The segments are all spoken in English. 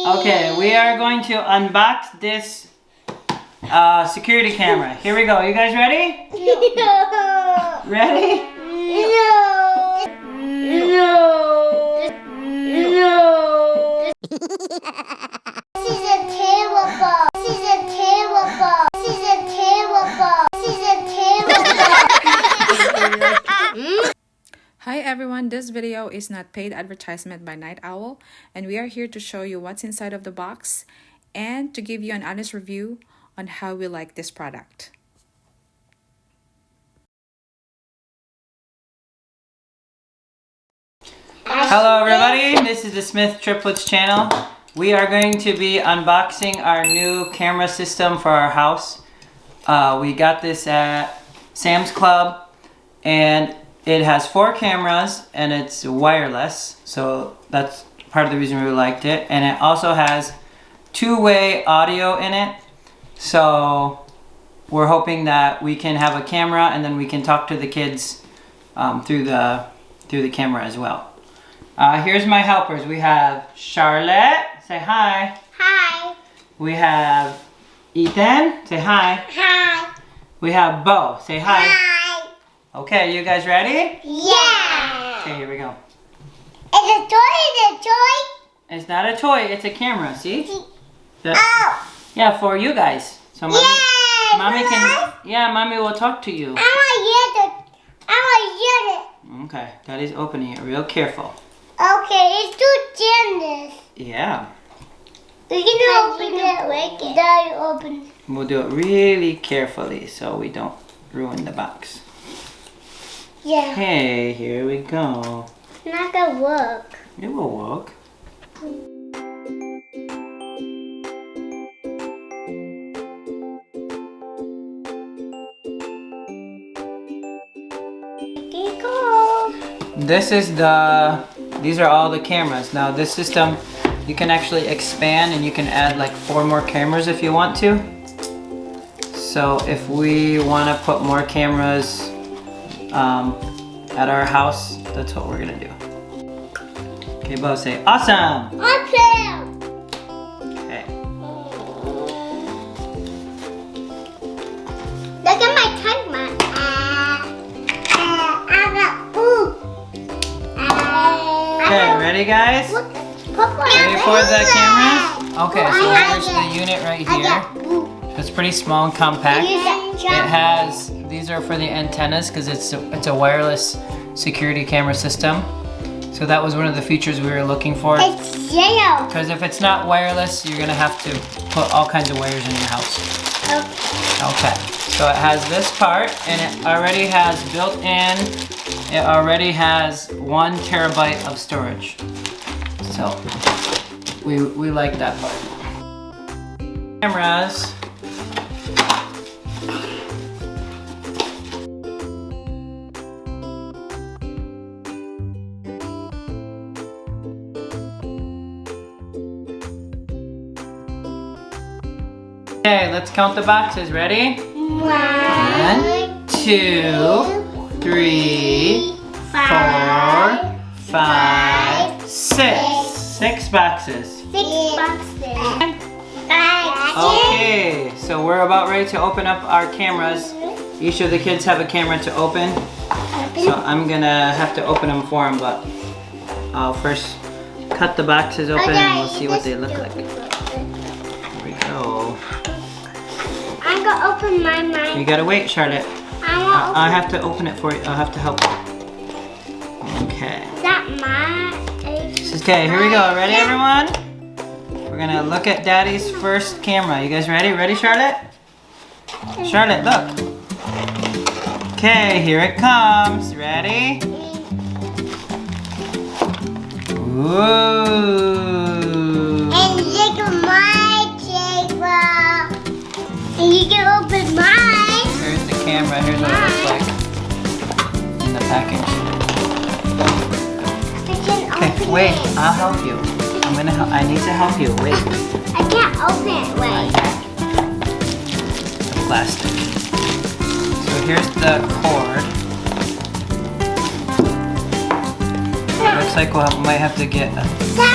Okay, we are going to unbox this security camera. Here we go. You guys ready? No. Ready? No. No. No. This is a terrible. This is a terrible. This is a terrible. This is a terrible. Hi everyone, this video is not paid advertisement by Night Owl, and we are here to show you what's inside of the box and to give you an honest review on how we like this product. Hello everybody, this is the Smith Triplets channel. We are going to be unboxing our new camera system for our house. We got this at Sam's Club, and it has 4 cameras and it's wireless, so that's part of the reason we liked it. And it also has 2-way audio in it, so we're hoping that we can have a camera and then we can talk to the kids through the camera as well. Here's my helpers. We have Charlotte. Say hi. Hi. We have Ethan. Say hi. Hi. We have Bo. Say hi. Hi. Okay, you guys ready? Yeah. Okay, here we go. It's a toy. It's a toy. It's not a toy, it's a camera, see? Oh. Yeah, for you guys. So mommy, Yay, mommy guys. mommy will talk to you. I want to get it. Okay, Daddy's opening it real careful. Okay, it's too generous. Yeah. You can open it. Daddy, open. We'll do it really carefully so we don't ruin the box. Yeah. Okay, here we go. It's not gonna work. It will work. These are all the cameras. Now this system, you can actually expand and you can add like 4 more cameras if you want to. So if we want to put more cameras at our house, that's what we're gonna do. Okay, Bo, say awesome! Awesome! Okay. Look at my timer. I got poop. Okay, ready guys? Ready for the cameras? Okay, so here's the unit right here. It's pretty small and compact. It has, these are for the antennas because it's a wireless security camera system. So that was one of the features we were looking for. It's yellow. Because if it's not wireless, you're gonna have to put all kinds of wires in your house. Okay, so it has this part, and it already has built in, it already has 1 terabyte of storage. So we like that part. Cameras. Okay, let's count the boxes. Ready? 1, 2, 3, 4, 5, 6. 6 boxes. 6 boxes. Okay, so we're about ready to open up our cameras. Each of the kids have a camera to open. So I'm gonna have to open them for them, but I'll first cut the boxes open and we'll see what they look like. Here we go. I'm gonna open mine. You gotta wait, Charlotte. I have to open it for you. I'll have to help you. Okay. Is that mine? Okay, here we go. Ready, everyone? We're gonna look at Daddy's first camera. You guys ready? Ready, Charlotte? Charlotte, look. Okay, here it comes. Ready? Ooh. And look at my camera. And you can open mine. Here's the camera. Here's what it looks like in the package. Okay, wait. I'll help you. I need to help you. Wait. I can't open it. Wait. The plastic. So here's the cord. Looks like we might have to get a... I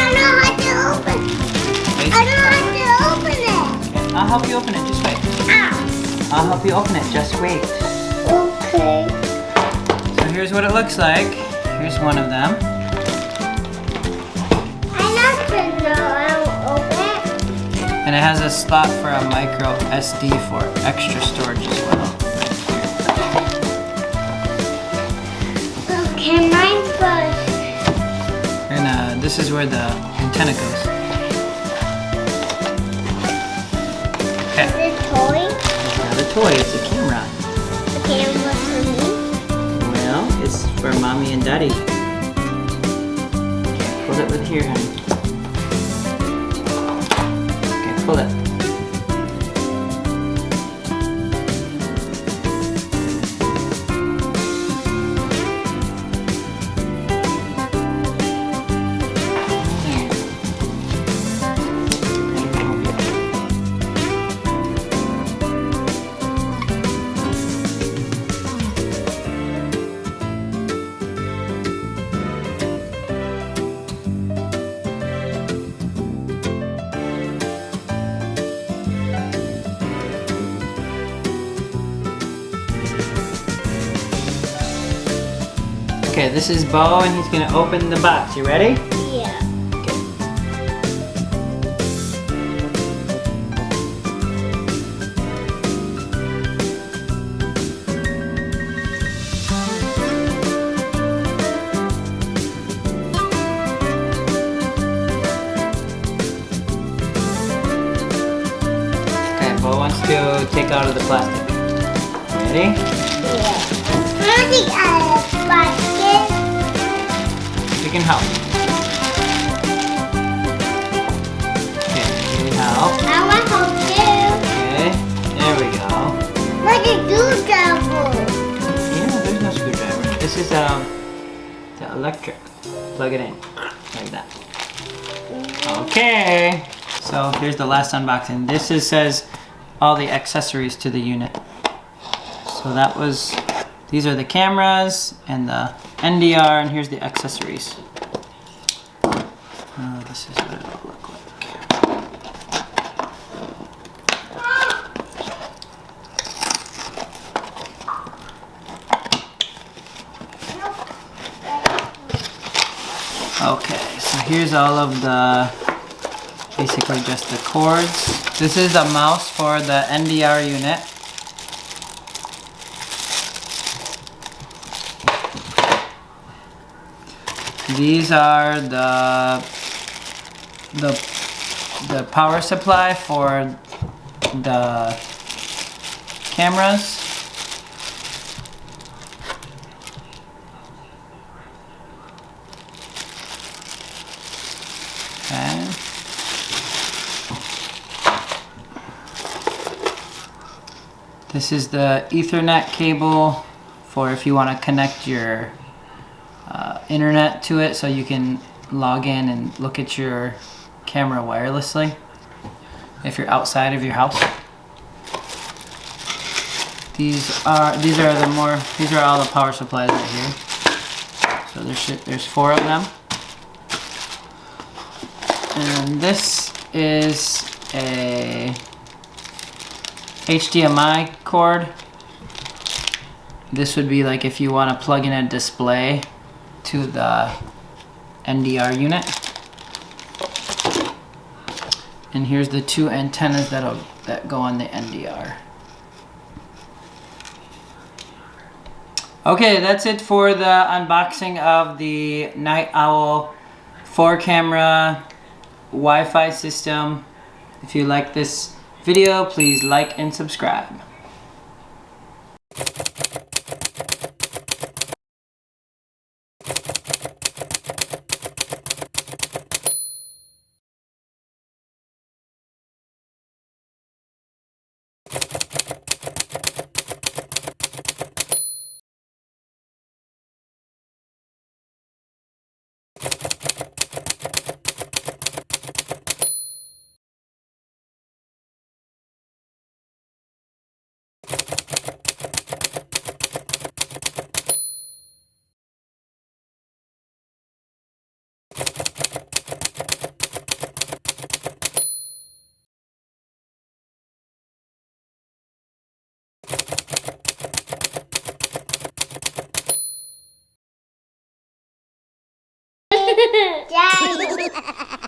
don't know how to open. I'll help you open it. Just wait. Ow. I'll help you open it. Just wait. Okay. So here's what it looks like. Here's one of them. I like to know I'll open it. And it has a slot for a micro SD for extra storage as well. Okay, mine first. And this is where the antenna goes. Okay. Is it toy? It's not a toy, it's a camera. The camera for me? Well, it's for mommy and daddy. Pull it with here, honey. Okay, pull it. Okay, this is Bo and he's gonna open the box. You ready? Yeah. Okay, Bo wants to take out of the plastic. Ready? Yeah. Something out of basket. You can help. Okay, you help. I want to help too. Okay, there we go. What did you double? Yeah, there's no screwdriver. This is the electric. Plug it in like that. Okay. So here's the last unboxing. This says all the accessories to the unit. So that was, these are the cameras and the NVR, and here's the accessories. This is what it will look like. Okay, so here's all of the, basically just the cords. This is the mouse for the NVR unit. These are the power supply for the cameras. Okay. This is the Ethernet cable for if you want to connect your internet to it so you can log in and look at your camera wirelessly if you're outside of your house. These are all the power supplies right here. So there's 4 of them. And this is a HDMI cord. This would be like if you want to plug in a display to the NVR unit. And here's the 2 antennas that go on the NVR. Okay, that's it for the unboxing of the Night Owl 4-camera Wi-Fi system. If you like this video, please like and subscribe. Daddy.